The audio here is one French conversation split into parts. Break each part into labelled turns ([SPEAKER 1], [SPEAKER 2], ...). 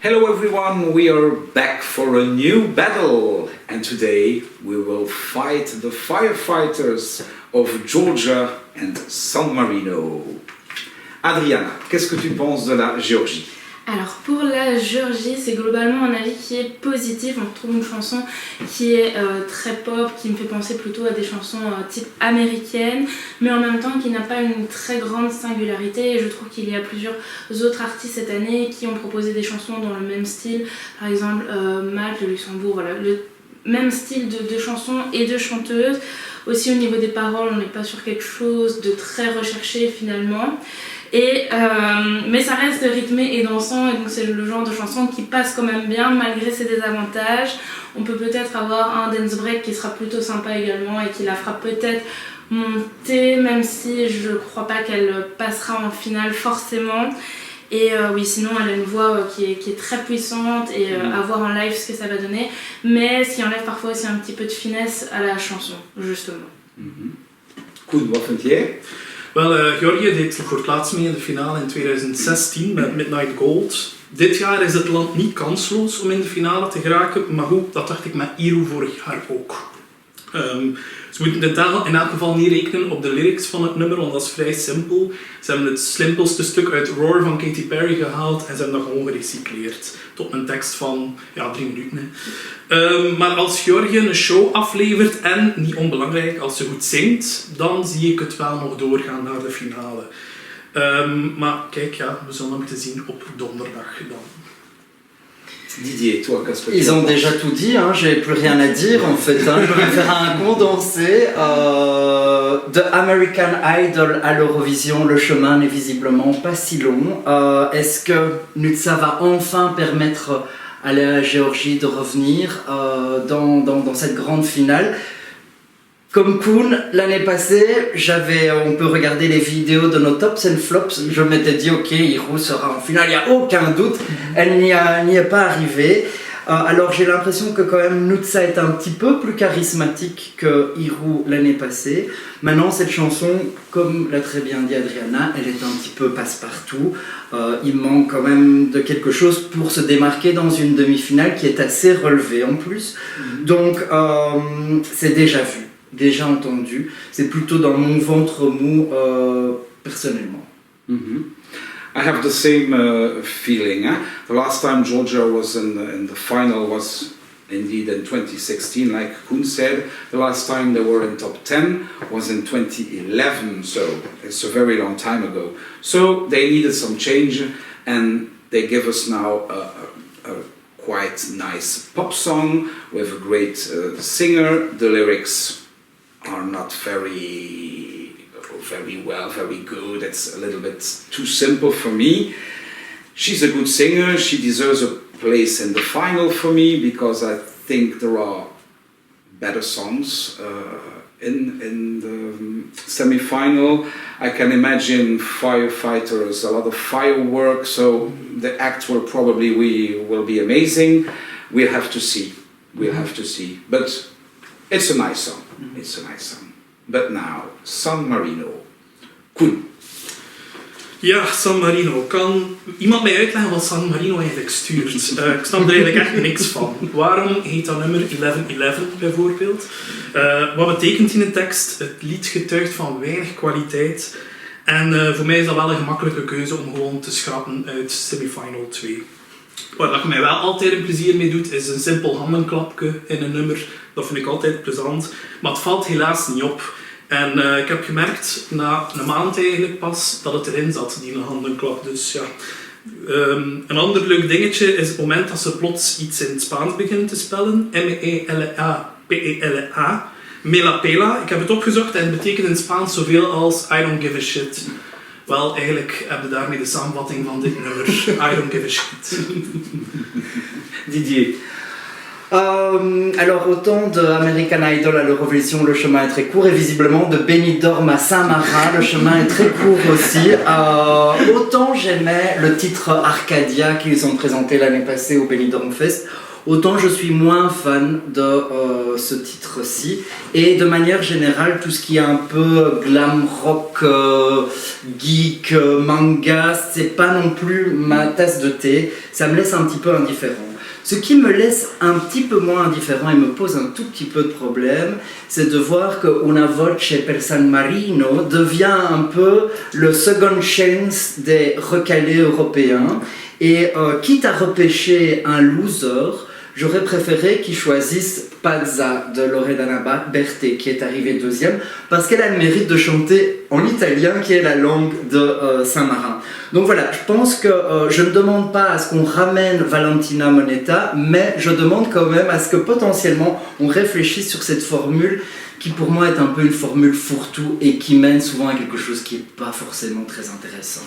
[SPEAKER 1] Hello everyone, we are back for a new battle and today we will fight the firefighters of Georgia and San Marino. Adriana, qu'est-ce que tu penses de la Géorgie?
[SPEAKER 2] Alors pour la Géorgie, c'est globalement un avis qui est positif. On retrouve une chanson qui est très pop, qui me fait penser plutôt à des chansons type américaine, mais en même temps qui n'a pas une très grande singularité. Et je trouve qu'il y a plusieurs autres artistes cette année qui ont proposé des chansons dans le même style. Par exemple Malte, le Luxembourg, voilà, le même style de chansons et de chanteuses. Aussi au niveau des paroles, on n'est pas sur quelque chose de très recherché finalement. Mais ça reste rythmé et dansant, et donc c'est le genre de chanson qui passe quand même bien malgré ses désavantages. On peut peut-être avoir un dance break qui sera plutôt sympa également et qui la fera peut-être monter, même si je crois pas qu'elle passera en finale forcément. Et oui, sinon elle a une voix qui est très puissante et à voir en live ce que ça va donner, mais ce qui enlève parfois aussi un petit peu de finesse à la chanson, justement.
[SPEAKER 1] Koen, wat vind jij?
[SPEAKER 3] Wel, Georgië deed voor het laatst mee in de finale in 2016 met Midnight Gold. Dit jaar is het land niet kansloos om in de finale te geraken, maar goed, dat dacht ik met Iru vorig jaar ook. Ze moeten in elk geval niet rekenen op de lyrics van het nummer, want dat is vrij simpel. Ze hebben het simpelste stuk uit Roar van Katy Perry gehaald en ze hebben dat gewoon gerecycleerd. Tot een tekst van 3 minuten. Maar als Georgië een show aflevert en, niet onbelangrijk, als ze goed zingt, dan zie ik het wel nog doorgaan naar de finale. Maar kijk, we zullen moeten zien op donderdag dan.
[SPEAKER 1] Didier, toi, qu'est-ce que tu
[SPEAKER 4] Ils ont
[SPEAKER 1] penses?
[SPEAKER 4] déjà tout dit, j'ai plus rien à dire en fait. Je vais faire un condensé. De American Idol à l'Eurovision, le chemin n'est visiblement pas si long. Est-ce que Nutsa va enfin permettre à la Géorgie de revenir dans cette grande finale? Comme Koen, l'année passée, on peut regarder les vidéos de nos tops and flops, je m'étais dit ok, Iru sera en finale, il n'y a aucun doute, elle n'y est pas arrivée. Alors j'ai l'impression que quand même Nutsa est un petit peu plus charismatique que Iru l'année passée. Maintenant cette chanson, comme l'a très bien dit Adriana, elle est un petit peu passe-partout. Il manque quand même de quelque chose pour se démarquer dans une demi-finale qui est assez relevée en plus. Donc c'est déjà vu. Déjà entendu, c'est plutôt dans mon ventre mou personnellement.
[SPEAKER 1] I have the same feeling. The last time Georgia was in the final was indeed in 2016, like Koen said. The last time they were in top 10 was in 2011, so it's a very long time ago. So they needed some change and they give us now a quite nice pop song with a great singer. The lyrics are not very good. It's a little bit too simple for me. She's a good singer. She deserves a place in the final for me because I think there are better songs in the semi-final. I can imagine firefighters, a lot of fireworks, so the act will be amazing. We'll have to see. But it's a nice song. But now, San Marino. Koen.
[SPEAKER 3] Ja, San Marino. Kan iemand mij uitleggen wat San Marino eigenlijk stuurt? Ik snap er eigenlijk echt niks van. Waarom heet dat nummer 1111 bijvoorbeeld? Wat betekent in de tekst? Het lied getuigt van weinig kwaliteit. En voor mij is dat wel een gemakkelijke keuze om gewoon te schrappen uit semifinal 2. Wat mij wel altijd een plezier mee doet, is een simpel handenklapje in een nummer. Dat vind ik altijd plezant. Maar het valt helaas niet op. En ik heb gemerkt, na een maand eigenlijk pas, dat het erin zat, die handenklap. Dus ja. Een ander leuk dingetje is het moment dat ze plots iets in het Spaans beginnen te spellen. M-E-L-A-P-E-L-A. Me la pela. Ik heb het opgezocht en het betekent in het Spaans zoveel als I don't give a shit. Wel, eigenlijk heb je daarmee de samenvatting van dit nummer. I don't give a shit.
[SPEAKER 1] Didier.
[SPEAKER 4] Alors autant de American Idol à l'Eurovision, le chemin est très court, et visiblement de Benidorm à Saint-Marin, le chemin est très court aussi. Autant j'aimais le titre Arcadia qu'ils ont présenté l'année passée au Benidorm Fest, autant je suis moins fan de ce titre-ci. Et de manière générale, tout ce qui est un peu glam rock, geek, manga, c'est pas non plus ma tasse de thé. Ça me laisse un petit peu indifférent. Ce qui me laisse un petit peu moins indifférent et me pose un tout petit peu de problème, c'est de voir que Una Voce per San Marino devient un peu le second chance des recalés européens. Et quitte à repêcher un loser, j'aurais préféré qu'ils choisissent Pazza de Loredana Bertè, qui est arrivée deuxième, parce qu'elle a le mérite de chanter en italien, qui est la langue de Saint-Marin. Donc voilà, je pense que je ne demande pas à ce qu'on ramène Valentina Monetta, mais je demande quand même à ce que potentiellement on réfléchisse sur cette formule qui pour moi est un peu une formule fourre-tout et qui mène souvent à quelque chose qui n'est pas forcément très intéressant.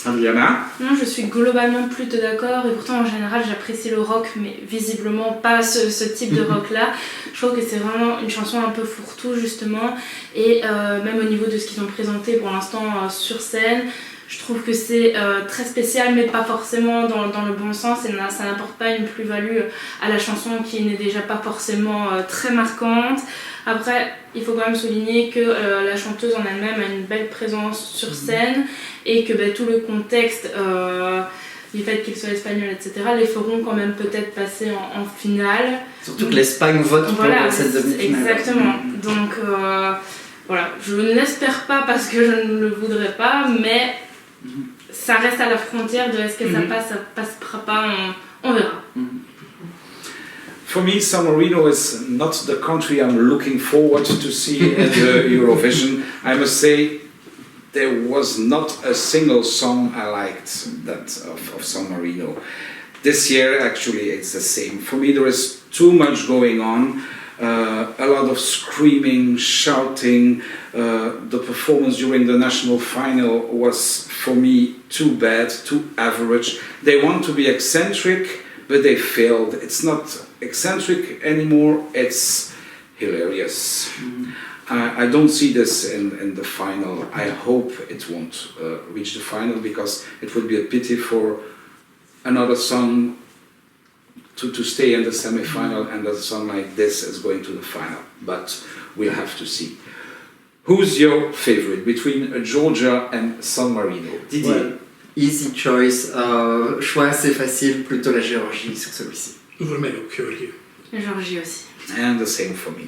[SPEAKER 1] Adriana?
[SPEAKER 2] Non, je suis globalement plutôt d'accord, et pourtant en général j'apprécie le rock, mais visiblement pas ce type de rock-là. Je trouve que c'est vraiment une chanson un peu fourre-tout justement, et même au niveau de ce qu'ils ont présenté pour l'instant sur scène, je trouve que c'est très spécial, mais pas forcément dans le bon sens, et ça n'apporte pas une plus-value à la chanson qui n'est déjà pas forcément très marquante. Après, il faut quand même souligner que la chanteuse en elle-même a une belle présence sur scène, et que tout le contexte du fait qu'il soit espagnol, etc., les feront quand même peut-être passer en finale.
[SPEAKER 4] Surtout que l'Espagne vote pour cette demi-finale.
[SPEAKER 2] Exactement. Donc voilà, je ne l'espère pas parce que je ne le voudrais pas, mais ça reste à la frontière de est-ce que ça passera pas, on verra.
[SPEAKER 1] For me, San Marino is not the country I'm looking forward to see at the Eurovision. I must say, there was not a single song I liked of San Marino. This year, actually, it's the same. For me, there is too much going on. A lot of screaming, shouting. The performance during the national final was, for me, too bad, too average. They want to be eccentric, but they failed. It's not eccentric anymore, it's hilarious. I don't see this in the final. I hope it won't reach the final, because it would be a pity for another song to stay in the semi-final, and a song like this is going to the final. But we'll have to see. Who's your favorite between Georgia and San Marino? Didier?
[SPEAKER 4] Ouais. Easy choice, choix assez facile, plutôt la Géorgie sur celui-ci.
[SPEAKER 3] Voor mij ook, Georgië.
[SPEAKER 2] Georgie aussi.
[SPEAKER 1] And the same for me.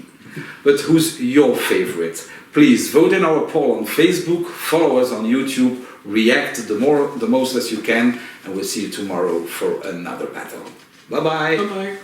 [SPEAKER 1] But who's your favorite? Please vote in our poll on Facebook, follow us on YouTube, react the most as you can, and we'll see you tomorrow for another battle. Bye bye.
[SPEAKER 3] Bye bye.